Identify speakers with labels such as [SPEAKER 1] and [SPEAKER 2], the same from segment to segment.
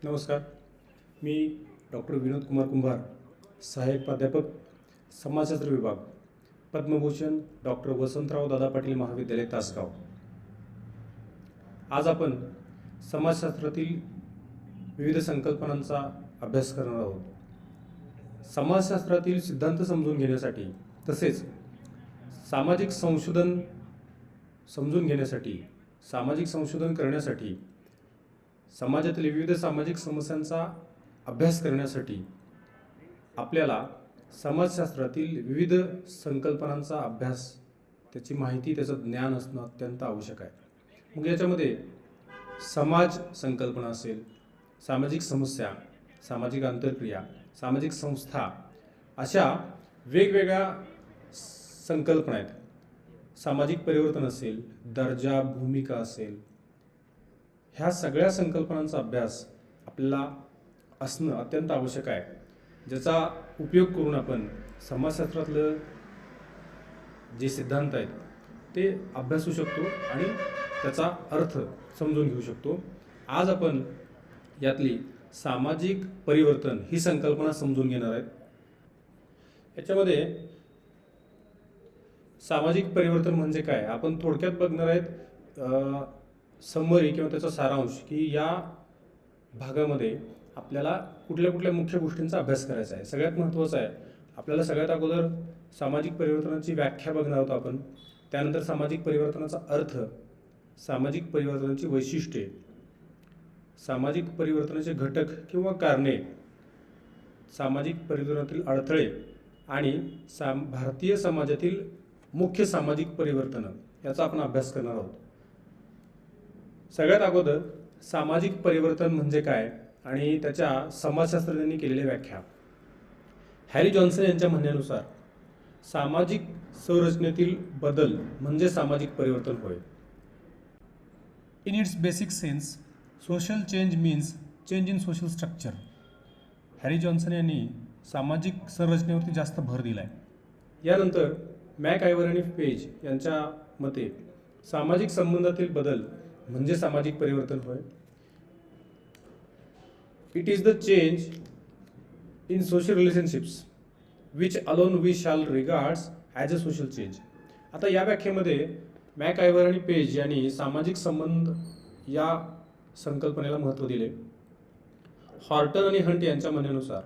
[SPEAKER 1] नमस्कार. मी डॉक्टर विनोद कुमार कुंभार, सहाय्यक प्राध्यापक, समाजशास्त्र विभाग, पद्मभूषण डॉक्टर वसंतराव दादा पाटील महाविद्यालय, तासगाव. आज आपण समाजशास्त्रातील विविध संकल्पनांचा अभ्यास करणार आहोत. समाजशास्त्रातील सिद्धांत समजून घेण्यासाठी तसेच सामाजिक संशोधन समजून घेण्यासाठी, सामाजिक संशोधन करण्यासाठी, समाजातील विविध सामाजिक समस्यांचा अभ्यास करण्यासाठी आपल्याला समाजशास्त्रातील विविध संकल्पनांचा अभ्यास, त्याची माहिती, त्याचं ज्ञान असणं अत्यंत आवश्यक आहे. मग याच्यामध्ये समाज संकल्पना असेल, सामाजिक समस्या, सामाजिक आंतरक्रिया, सामाजिक संस्था, अशा वेगवेगळ्या संकल्पना आहेत. सामाजिक परिवर्तन असेल, दर्जा, भूमिका असेल, ह्या सगळ्या संकल्पनांचा अभ्यास आपल्याला असणं अत्यंत आवश्यक आहे, ज्याचा उपयोग करून आपण समाजशास्त्रातलं जे सिद्धांत आहेत ते अभ्यासू शकतो आणि त्याचा अर्थ समजून घेऊ शकतो. आज आपण यातली सामाजिक परिवर्तन ही संकल्पना समजून घेणार आहेत. याच्यामध्ये सामाजिक परिवर्तन म्हणजे काय आपण थोडक्यात बघणार आहेत. समरी किंवा त्याचा सारांश की या भागामध्ये आपल्याला कुठल्या कुठल्या मुख्य गोष्टींचा अभ्यास करायचा आहे. सगळ्यात महत्त्वाचं आहे आपल्याला सगळ्यात अगोदर सामाजिक परिवर्तनाची व्याख्या बघणार आहोत आपण. त्यानंतर सामाजिक परिवर्तनाचा अर्थ, सामाजिक परिवर्तनाची वैशिष्ट्ये, सामाजिक परिवर्तनाचे घटक किंवा कारणे, सामाजिक परिवर्तनातील अडथळे आणि भारतीय समाजातील मुख्य सामाजिक परिवर्तन याचा आपण अभ्यास करणार आहोत. सगळ्यात अगोदर सामाजिक परिवर्तन म्हणजे काय आणि त्याच्या समाजशास्त्रज्ञांनी केलेली व्याख्या. हॅरी जॉन्सन यांच्या म्हणण्यानुसार सामाजिक संरचनेतील बदल म्हणजे सामाजिक परिवर्तन होय. In its basic sense, social change means change in social structure. Harry Johnson यांनी सामाजिक संरचनेवरती जास्त भर दिला आहे. यानंतर मॅकआयव्हर आणि पेज यांच्या मते सामाजिक संबंधातील बदल म्हणजे सामाजिक परिवर्तन होय. It is the change in social relationships which alone we shall regards as a social change. आता या व्याख्येमध्ये मॅकआयव्हर आणि पेज यांनी सामाजिक संबंध या संकल्पनेला महत्त्व दिले. हॉर्टन आणि हंट यांच्या म्हणण्यानुसार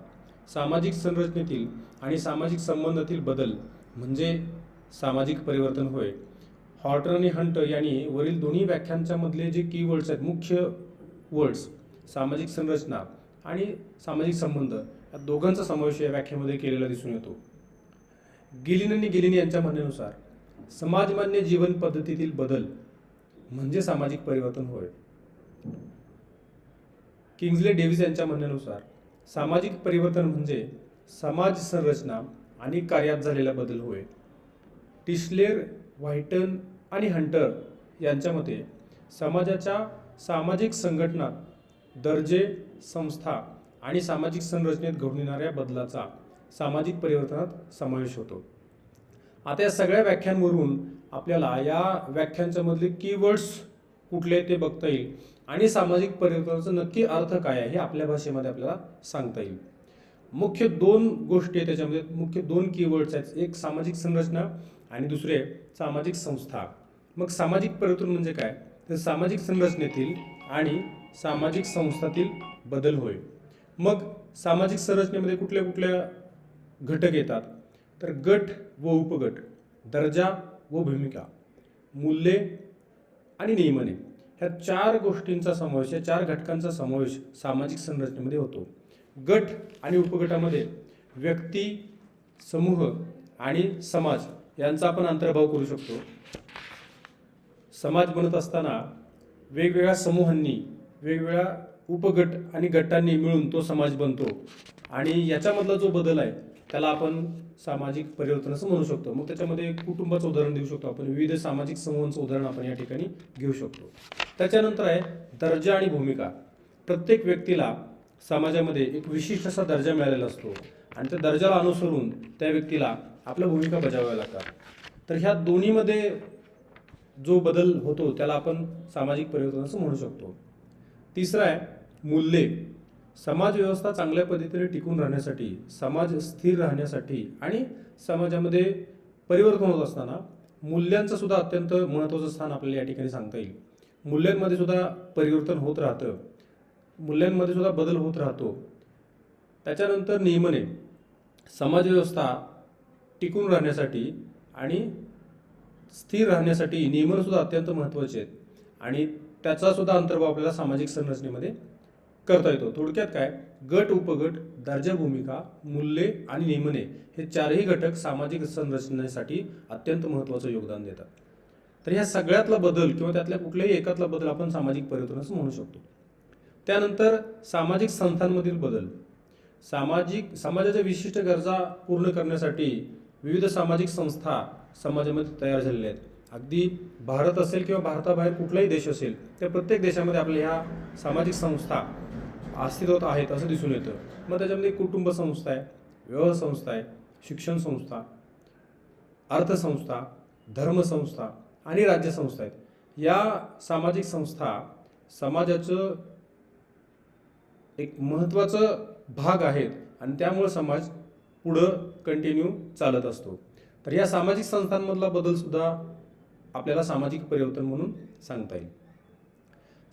[SPEAKER 1] सामाजिक संरचनेतील आणि सामाजिक संबंधातील बदल म्हणजे सामाजिक परिवर्तन होय. हॉर्टन आणि हंट यांनी वरील दोन्ही व्याख्यांच्या मधले जे कीवर्ड्स आहेत, मुख्य वर्ड्स, सामाजिक संरचना आणि सामाजिक संबंध, या दोघांचा समावेश या व्याख्येमध्ये केलेला दिसून येतो. गिलिन आणि गिलिन यांच्या म्हणण्यानुसार समाजमान्य जीवन पद्धतीतील बदल म्हणजे सामाजिक परिवर्तन होय. किंग्सले डेव्हिस यांच्या म्हणण्यानुसार सामाजिक परिवर्तन म्हणजे समाज संरचना आणि कार्यात झालेला बदल होय. टिशलेर, व्हाइटन आणि हंटर यांच्या मते समाजाच्या सामाजिक संघटना, दर्जे, संस्था आणि सामाजिक संरचनेत घडून येणाऱ्या बदलाचा सामाजिक परिवर्तनात समावेश होतो. आता या सगळ्या व्याख्यांवरून आपल्याला या व्याख्यांच्या मधले कीवर्ड्स कुठले ते बघता येईल आणि सामाजिक परिवर्तनाचा नक्की अर्थ काय आहे हे आपल्या भाषेमध्ये आपल्याला सांगता येईल. मुख्य दोन गोष्टी आहेत त्याच्यामध्ये, मुख्य दोन कीवर्ड्स आहेत. एक सामाजिक संरचना आणि दुसरे सामाजिक संस्था. मग सामाजिक परिवर्तन म्हणजे काय तर सामाजिक संरचनेतील आणि सामाजिक संस्थातील बदल होय. मग सामाजिक संरचनेमध्ये कुठल्या कुठल्या घटक येतात तर गट व उपगट, दर्जा व भूमिका, मूल्ये आणि नियमने, ह्या चार गोष्टींचा समावेश, या चार घटकांचा समावेश सामाजिक संरचनेमध्ये होतो. गट आणि उपगटामध्ये व्यक्ती, समूह आणि समाज यांचा आपण अंतर्भाव करू शकतो. समाज बनत असताना वेगवेगळ्या समूहांनी, वेगवेगळ्या उपगट आणि गटांनी मिळून तो समाज बनतो आणि याच्यामधला जो बदल आहे त्याला आपण सामाजिक परिवर्तन असं म्हणू शकतो. मग त्याच्यामध्ये कुटुंबाचं उदाहरण देऊ शकतो आपण, विविध सामाजिक समूहांचं उदाहरण आपण या ठिकाणी घेऊ शकतो. त्याच्यानंतर आहे दर्जा आणि भूमिका. प्रत्येक व्यक्तीला समाजामध्ये एक विशिष्ट असा दर्जा मिळालेला असतो आणि त्या दर्जाला अनुसरून त्या व्यक्तीला आपल्या भूमिका बजावाव्या लागतात. तर ह्या दोन्हीमध्ये जो बदल होतो त्याला आपण सामाजिक परिवर्तन असं म्हणू शकतो. तिसरा आहे मूल्ये. समाज व्यवस्था चांगल्या पद्धतीने टिकून राहण्यासाठी, समाज स्थिर राहण्यासाठी आणि समाजामध्ये परिवर्तन होत असताना मूल्यांचं सुद्धा अत्यंत महत्त्वाचं स्थान आपल्याला या ठिकाणी सांगता येईल. मूल्यांमध्ये सुद्धा परिवर्तन होत राहतं, मूल्यांमध्ये सुद्धा बदल होत राहतो. त्याच्यानंतर नियमने समाज व्यवस्था टिकून राहण्यासाठी आणि स्थिर राहण्यासाठी नियमन सुद्धा अत्यंत महत्त्वाचे आहेत आणि त्याचा सुद्धा अंतर्भाव आपल्याला सामाजिक संरचनेमध्ये करता येतो. थोडक्यात काय, गट, उपगट, दर्जा, भूमिका, मूल्ये आणि नियमने हे चारही घटक सामाजिक संरचनेसाठी अत्यंत महत्त्वाचं योगदान देतात. तर ह्या सगळ्यातला बदल किंवा त्यातल्या कुठल्याही एकातला बदल आपण सामाजिक परिवर्तन असं म्हणू शकतो. त्यानंतर सामाजिक संस्थांमधील बदल. समाजाच्या विशिष्ट गरजा पूर्ण करण्यासाठी विविध सामाजिक संस्था समाजामध्ये तयार झालेल्या आहेत. अगदी भारत असेल किंवा भारताबाहेर कुठलाही देश असेल, त्या प्रत्येक देशामध्ये आपल्या ह्या सामाजिक संस्था अस्तित्वात आहेत असं दिसून येतं. मग त्याच्यामध्ये कुटुंब संस्था आहे, विवाह संस्था आहे, शिक्षण संस्था, अर्थसंस्था, धर्मसंस्था आणि राज्यसंस्था आहेत. या सामाजिक संस्था समाजाचं एक महत्त्वाचं भाग आहेत आणि त्यामुळे समाज पुढं कंटिन्यू चालत असतो. तर या सामाजिक संस्थांमधला बदल सुद्धा आपल्याला सामाजिक परिवर्तन म्हणून सांगता येईल.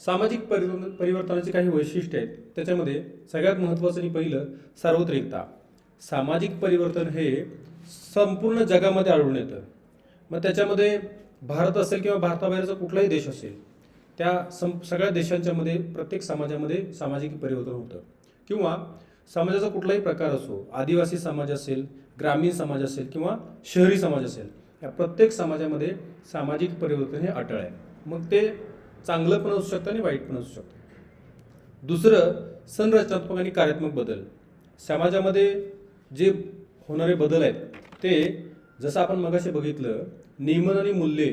[SPEAKER 1] सामाजिक परिवर्तनाची काही वैशिष्ट्ये आहेत. त्याच्यामध्ये सगळ्यात महत्त्वाचं आणि पहिलं सार्वत्रिकता. सामाजिक परिवर्तन हे संपूर्ण जगामध्ये आढळून येतं. मग त्याच्यामध्ये भारत असेल किंवा भारताबाहेरचा कुठलाही देश असेल, त्या सगळ्या देशांच्यामध्ये प्रत्येक समाजामध्ये सामाजिक परिवर्तन होतं. किंवा समाजाचा कुठलाही प्रकार असो, आदिवासी समाज असेल, ग्रामीण समाज असेल किंवा शहरी समाज असेल, या प्रत्येक समाजामध्ये सामाजिक परिवर्तन हे अटळ आहे. मग ते चांगलं पण असू शकतं आणि वाईट पण असू शकतं. दुसरं संरचनात्मक आणि कार्यात्मक बदल. समाजामध्ये जे होणारे बदल आहेत ते जसं आपण मगाशी बघितलं, नियमन आणि मूल्ये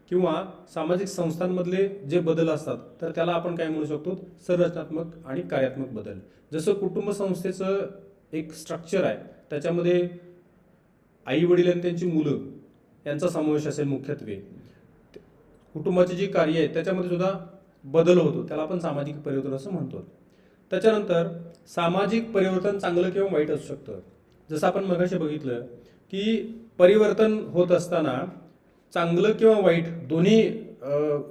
[SPEAKER 1] किंवा सामाजिक संस्थांमधले जे बदल असतात तर त्याला आपण काय म्हणू शकतो, संरचनात्मक आणि कार्यात्मक बदल. जसं कुटुंब संस्थेचं एक स्ट्रक्चर आहे, त्याच्यामध्ये आई वडील आणि त्यांची मुलं यांचा समावेश असेल मुख्यत्वे. कुटुंबाची जी कार्य आहेत त्याच्यामध्ये सुद्धा बदल होतो, त्याला आपण सामाजिक परिवर्तन असं म्हणतो. त्याच्यानंतर सामाजिक परिवर्तन चांगलं किंवा वाईट असू शकतं. जसं आपण मगाशी बघितलं की परिवर्तन होत असताना चांगलं किंवा वाईट दोन्ही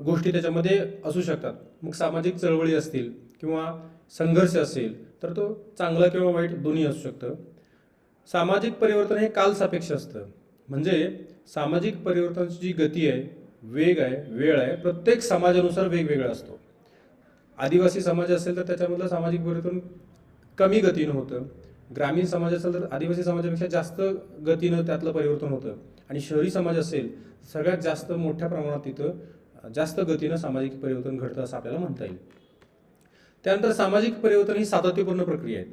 [SPEAKER 1] गोष्टी त्याच्यामध्ये असू शकतात. मग सामाजिक चळवळी असतील किंवा संघर्ष असेल तर तो चांगला किंवा वाईट दोन्ही असू शकतं. सामाजिक परिवर्तन हे कालसापेक्ष असतं. म्हणजे सामाजिक परिवर्तनाची जी गती आहे, वेग आहे, वेळ आहे, प्रत्येक समाजानुसार वेगवेगळा असतो. आदिवासी समाज असेल तर त्याच्यामधलं सामाजिक परिवर्तन कमी गतीनं होतं. ग्रामीण समाज असेल तर आदिवासी समाजापेक्षा जास्त गतीनं त्यातलं परिवर्तन होतं. आणि शहरी समाज असेल सगळ्यात जास्त मोठ्या प्रमाणात तिथं जास्त गतीनं सामाजिक परिवर्तन घडतं असं आपल्याला म्हणता येईल. त्यानंतर सामाजिक परिवर्तन ही सातत्यपूर्ण प्रक्रिया आहे.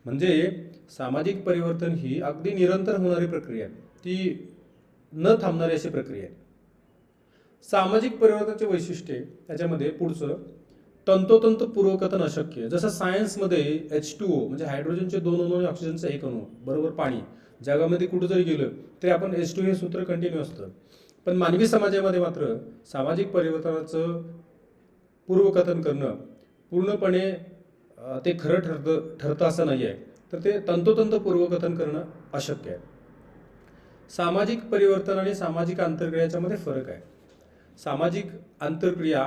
[SPEAKER 1] म्हणजे सामाजिक परिवर्तन ही अगदी निरंतर होणारी प्रक्रिया आहे, ती न थांबणारी अशी प्रक्रिया आहे. सामाजिक परिवर्तनाचे वैशिष्ट्ये त्याच्यामध्ये पुढचं तंतोतंत पूर्वकथन अशक्य. जसं सायन्समध्ये H2O म्हणजे हायड्रोजनचे 2 अणू आणि ऑक्सिजनचा 1 अणू बरोबर पाणी, जगामध्ये कुठं जरी गेलं तरी आपण H2 हे सूत्र कंटिन्यू असतं. पण मानवी समाजामध्ये मात्र सामाजिक परिवर्तनाचं पूर्वकथन करणं पूर्णपणे ते खरं ठरतं असं नाही आहे. तर ते तंतोतंत पूर्वकथन करणं अशक्य आहे. सामाजिक परिवर्तन आणि सामाजिक आंतरक्रियाच्या मध्ये फरक आहे. सामाजिक आंतरक्रिया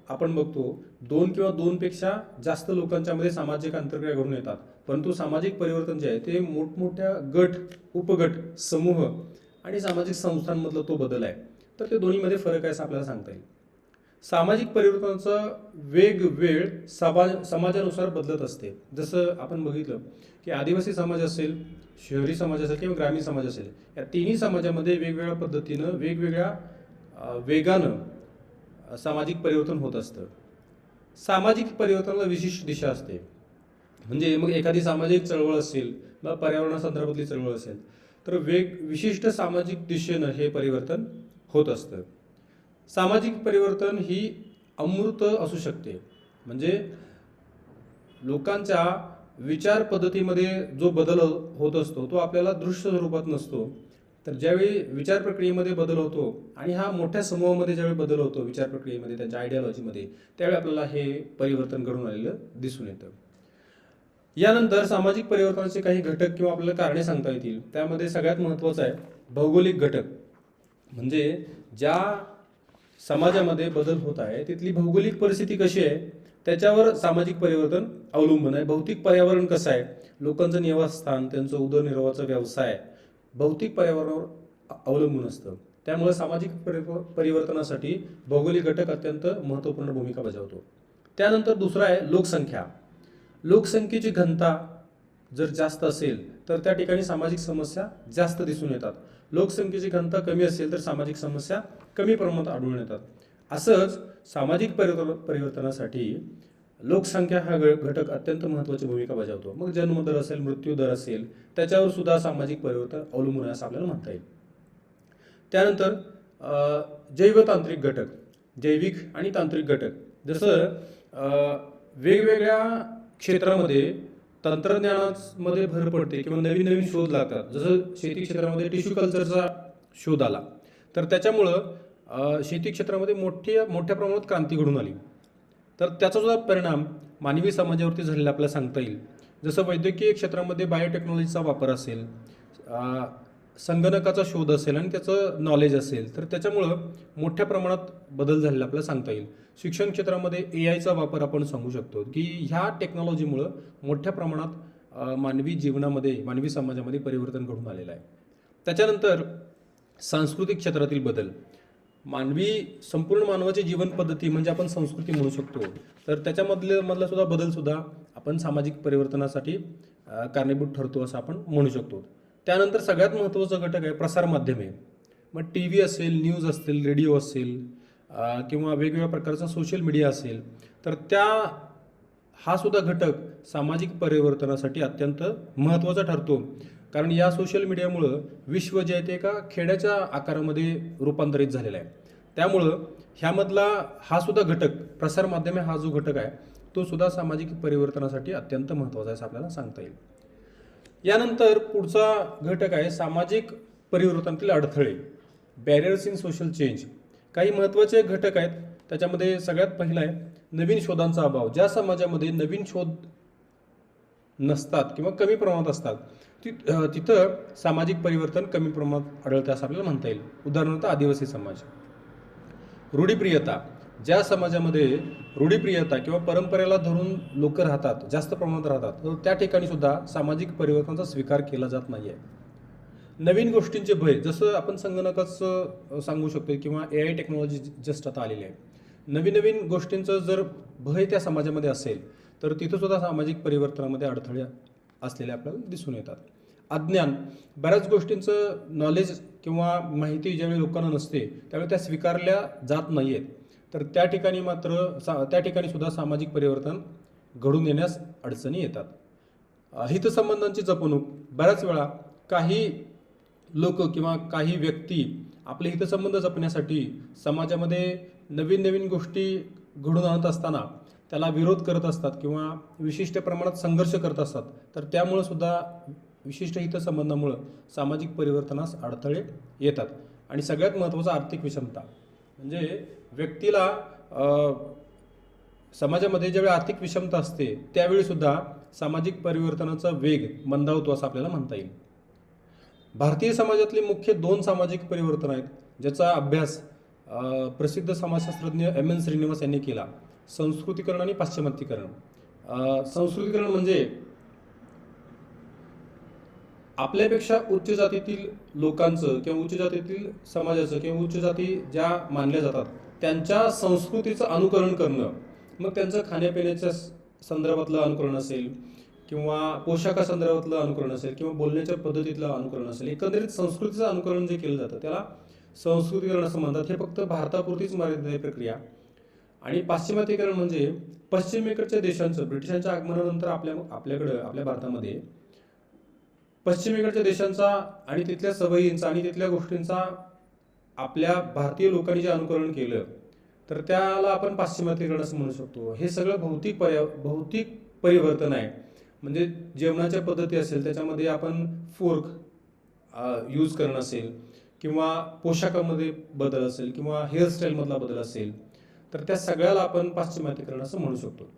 [SPEAKER 1] आपण बघतो 2 किंवा 2 पेक्षा जास्त लोकांच्यामध्ये सामाजिक आंतरक्रिया घडून येतात. परंतु सामाजिक परिवर्तन जे आहे ते मोठमोठ्या गट, उपगट, समूह आणि सामाजिक संस्थांमधला तो बदल आहे. तर ते दोन्हीमध्ये फरक आहे असं आपल्याला सांगता येईल. सामाजिक परिवर्तनाचा वेग, वेळ समाजानुसार बदलत असते. जसं आपण बघितलं की आदिवासी समाज असेल, शहरी समाज असेल किंवा ग्रामीण समाज असेल, या तिन्ही समाजामध्ये वेगवेगळ्या पद्धतीनं वेगवेगळ्या वेगानं सामाजिक परिवर्तन होत असतं. सामाजिक परिवर्तनाला विशिष्ट दिशा असते. म्हणजे मग एखादी सामाजिक चळवळ असेल किंवा पर्यावरणासंदर्भातली चळवळ असेल तर विशिष्ट सामाजिक दिशेनं हे परिवर्तन होत असतं. सामाजिक परिवर्तन ही अमूर्त असू शकते. म्हणजे लोकांच्या विचार पद्धतीमध्ये जो बदल होत असतो तो आपल्याला दृश्य स्वरूपात नसतो. तर ज्यावेळी विचार प्रक्रियेमध्ये बदल होतो आणि हा मोठ्या समूहामध्ये ज्यावेळी बदल होतो विचार प्रक्रियेमध्ये, त्यांच्या आयडियॉलॉजीमध्ये, त्यावेळी आपल्याला हे परिवर्तन घडून आलेलं दिसून येतं. यानंतर सामाजिक परिवर्तनाचे काही घटक किंवा आपल्याला कारणे सांगता येतील. त्यामध्ये सगळ्यात महत्त्वाचं आहे भौगोलिक घटक. म्हणजे ज्या समाजामध्ये बदल होत आहे तिथली भौगोलिक परिस्थिती कशी आहे त्याच्यावर सामाजिक परिवर्तन अवलंबून आहे. भौतिक पर्यावरण कसं आहे, लोकांचं निवासस्थान, त्यांचं उदरनिर्वाहाचा व्यवसाय भौतिक पर्यावरणावर अवलंबून असतं. त्यामुळे सामाजिक परिवर्तनासाठी भौगोलिक घटक अत्यंत महत्त्वपूर्ण भूमिका बजावतो. त्यानंतर दुसरा आहे लोकसंख्या. लोकसंख्येची घनता जर जास्त असेल तर त्या ठिकाणी सामाजिक समस्या जास्त दिसून येतात. लोकसंख्येची घनता कमी असेल तर सामाजिक समस्या कमी प्रमाणात आढळून येतात. असंच सामाजिक परिवर्तनासाठी लोकसंख्या हा घटक अत्यंत महत्त्वाची भूमिका बजावतो. मग जन्मदर असेल, मृत्यूदर असेल, त्याच्यावर सुद्धा सामाजिक परिवर्तन अवलंबून आहे असं आपल्याला म्हणता येईल. त्यानंतर जैवतांत्रिक घटक, जैविक आणि तांत्रिक घटक. जसं वेगवेगळ्या क्षेत्रामध्ये तंत्रज्ञानामध्ये भर पडते किंवा नवीन नवीन शोध लागतात. जसं शेती क्षेत्रामध्ये टिश्यू कल्चरचा शोध आला तर त्याच्यामुळं शेती क्षेत्रामध्ये मोठ्या प्रमाणात क्रांती घडून आली. तर त्याचा सुद्धा परिणाम मानवी समाजावरती झालेला आपल्याला सांगता येईल. जसं वैद्यकीय क्षेत्रामध्ये बायोटेक्नॉलॉजीचा वापर असेल, संगणकाचा शोध असेल आणि त्याचं नॉलेज असेल तर त्याच्यामुळं मोठ्या प्रमाणात बदल झालेला आपल्याला सांगता येईल. शिक्षण क्षेत्रामध्ये AIचा वापर आपण सांगू शकतो की ह्या टेक्नॉलॉजीमुळं मोठ्या प्रमाणात मानवी जीवनामध्ये, मानवी समाजामध्ये परिवर्तन घडून आलेलं आहे. त्याच्यानंतर सांस्कृतिक क्षेत्रातील बदल. संपूर्ण मानवाची जीवन पद्धती म्हणजे आपण संस्कृती म्हणू शकतो. तर त्याच्यामधला सुद्धा बदल सुद्धा आपण सामाजिक परिवर्तनासाठी कारणीभूत ठरतो असं आपण म्हणू शकतो. त्यानंतर सगळ्यात महत्त्वाचा घटक आहे प्रसारमाध्यमे. मग TV असेल, न्यूज असतील, रेडिओ असेल किंवा वेगवेगळ्या प्रकारचा सोशल मीडिया असेल तर हा सुद्धा घटक सामाजिक परिवर्तनासाठी अत्यंत महत्त्वाचा ठरतो. कारण या सोशल मीडियामुळं विश्व जे आहे ते एका खेड्याच्या आकारामध्ये रूपांतरित झालेला आहे. त्यामुळं ह्यामधला हा सुद्धा घटक, प्रसारमाध्यमे हा जो घटक आहे तो सुद्धा सामाजिक परिवर्तनासाठी अत्यंत महत्त्वाचा आहे असं आपल्याला सांगता येईल. यानंतर पुढचा घटक आहे सामाजिक परिवर्तनातील अडथळे, बॅरियर्स इन सोशल चेंज. काही महत्त्वाचे घटक आहेत. त्याच्यामध्ये सगळ्यात पहिला आहे नवीन शोधांचा अभाव. ज्या समाजामध्ये नवीन शोध नसतात किंवा कमी प्रमाणात असतात तिथं सामाजिक परिवर्तन कमी प्रमाणात आढळते असं आपल्याला म्हणता येईल. उदाहरणार्थ आदिवासी समाज. रूढीप्रियता. ज्या समाजामध्ये रूढीप्रियता किंवा परंपरेला धरून लोक राहतात, जास्त प्रमाणात राहतात, तर त्या ठिकाणी सुद्धा सामाजिक परिवर्तनाचा स्वीकार केला जात नाही आहे. नवीन गोष्टींचे भय. जसं आपण संगणकाचं सांगू शकतो किंवा AI टेक्नॉलॉजी जस्ट आता आलेली आहे. नवीन नवीन गोष्टींचं जर भय त्या समाजामध्ये असेल तर तिथं सुद्धा सामाजिक परिवर्तनामध्ये अडथळे असलेले आपल्याला दिसून येतात. अज्ञान. बऱ्याच गोष्टींचं नॉलेज किंवा माहिती ज्यावेळी लोकांना नसते त्यावेळी त्या स्वीकारल्या जात नाही आहेत. तर त्या ठिकाणी सुद्धा सामाजिक परिवर्तन घडून येण्यास अडचणी येतात. हितसंबंधांची जपणूक. बऱ्याच वेळा काही लोक किंवा काही व्यक्ती आपले हितसंबंध जपण्यासाठी समाजामध्ये नवीन नवीन गोष्टी घडून आणत असताना त्याला विरोध करत असतात किंवा विशिष्ट प्रमाणात संघर्ष करत असतात. तर त्यामुळं सुद्धा विशिष्ट हितसंबंधामुळं सामाजिक परिवर्तनास अडथळे येतात. आणि सगळ्यात महत्त्वाचं आर्थिक विषमता. म्हणजे व्यक्तीला समाजामध्ये ज्यावेळी आर्थिक विषमता असते त्यावेळी सुद्धा सामाजिक परिवर्तनाचा वेग मंदावतो असं आपल्याला म्हणता येईल. भारतीय समाजातले मुख्य 2 सामाजिक परिवर्तन आहेत ज्याचा अभ्यास प्रसिद्ध समाजशास्त्रज्ञ MN श्रीनिवास यांनी केला. संस्कृतीकरण आणि पाश्चिमात्यीकरण. संस्कृतीकरण म्हणजे आपल्यापेक्षा उच्च जातीतील लोकांचं किंवा उच्च जातीतील समाजाचं किंवा उच्च जाती ज्या मानल्या जातात त्यांच्या संस्कृतीचं अनुकरण करणं. मग त्यांचं खाण्यापिण्याच्या संदर्भातलं अनुकरण असेल किंवा पोशाखासंदर्भातलं अनुकरण असेल किंवा बोलण्याच्या पद्धतीतलं अनुकरण असेल. एकंदरीत संस्कृतीचं अनुकरण जे केलं जातं त्याला संस्कृतीकरण असं म्हणतात. हे फक्त भारतापुरतीच मर्यादित आहे प्रक्रिया. आणि पाश्चिमात्यीकरण म्हणजे पश्चिमेकडच्या देशांचं, ब्रिटिशांच्या आगमनानंतर आपल्या भारतामध्ये पश्चिमेकडच्या देशांचा आणि तिथल्या सवयींचा आणि तिथल्या गोष्टींचा आपल्या भारतीय लोकांनी जे अनुकरण केलं तर त्याला आपण पाश्चिमात्यीकरण असं म्हणू शकतो. हे सगळं भौतिक परिवर्तन आहे. म्हणजे जेवणाच्या पद्धती असेल त्याच्यामध्ये आपण फोर्क यूज करणं असेल किंवा पोशाखामध्ये बदल असेल किंवा हेअरस्टाईलमधला बदल असेल तर त्या सगळ्याला आपण पाश्चिमात्यीकरण असं म्हणू शकतो.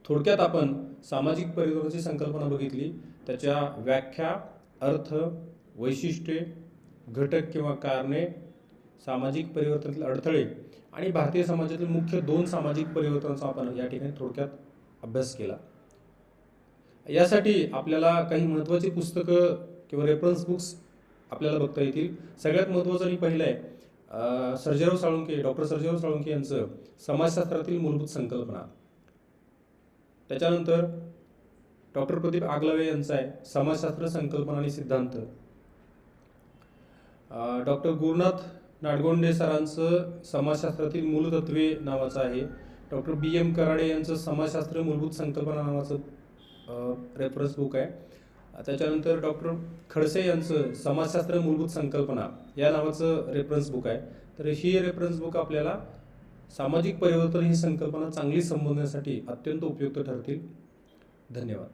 [SPEAKER 1] थोडक्यात आपण सामाजिक परिवर्तनाची संकल्पना बघितली, त्याच्या व्याख्या, अर्थ, वैशिष्ट्ये, घटक किंवा कारणे, सामाजिक परिवर्तनातील अडथळे आणि भारतीय समाजातील मुख्य 2 सामाजिक परिवर्तनाचा आपण या ठिकाणी थोडक्यात अभ्यास केला. यासाठी आपल्याला काही महत्त्वाची पुस्तकं किंवा रेफरन्स बुक्स आपल्याला बघता येतील. सगळ्यात महत्त्वाचं आणि पहिलं आहे सर्जेराव साळुंखे, डॉक्टर सर्जेराव साळुंखे यांचं समाजशास्त्रातील मूलभूत संकल्पना. त्याच्यानंतर डॉक्टर प्रदीप आगलावे यांचा आहे समाजशास्त्र, संकल्पना आणि सिद्धांत. डॉक्टर गुरुनाथ नाडगोंडे सरांचं समाजशास्त्रातील मूलतत्वे नावाचं आहे. डॉक्टर BM कराडे यांचं समाजशास्त्र मूलभूत संकल्पना नावाचं रेफरन्स बुक आहे. त्याच्यानंतर डॉक्टर खडसे यांचं समाजशास्त्र मूलभूत संकल्पना या नावाचं रेफरन्स बुक आहे. तर ही रेफरन्स बुक आपल्याला सामाजिक परिवर्तन ही संकल्पना चांगली समजण्यासाठी अत्यंत उपयुक्त ठरतील. धन्यवाद.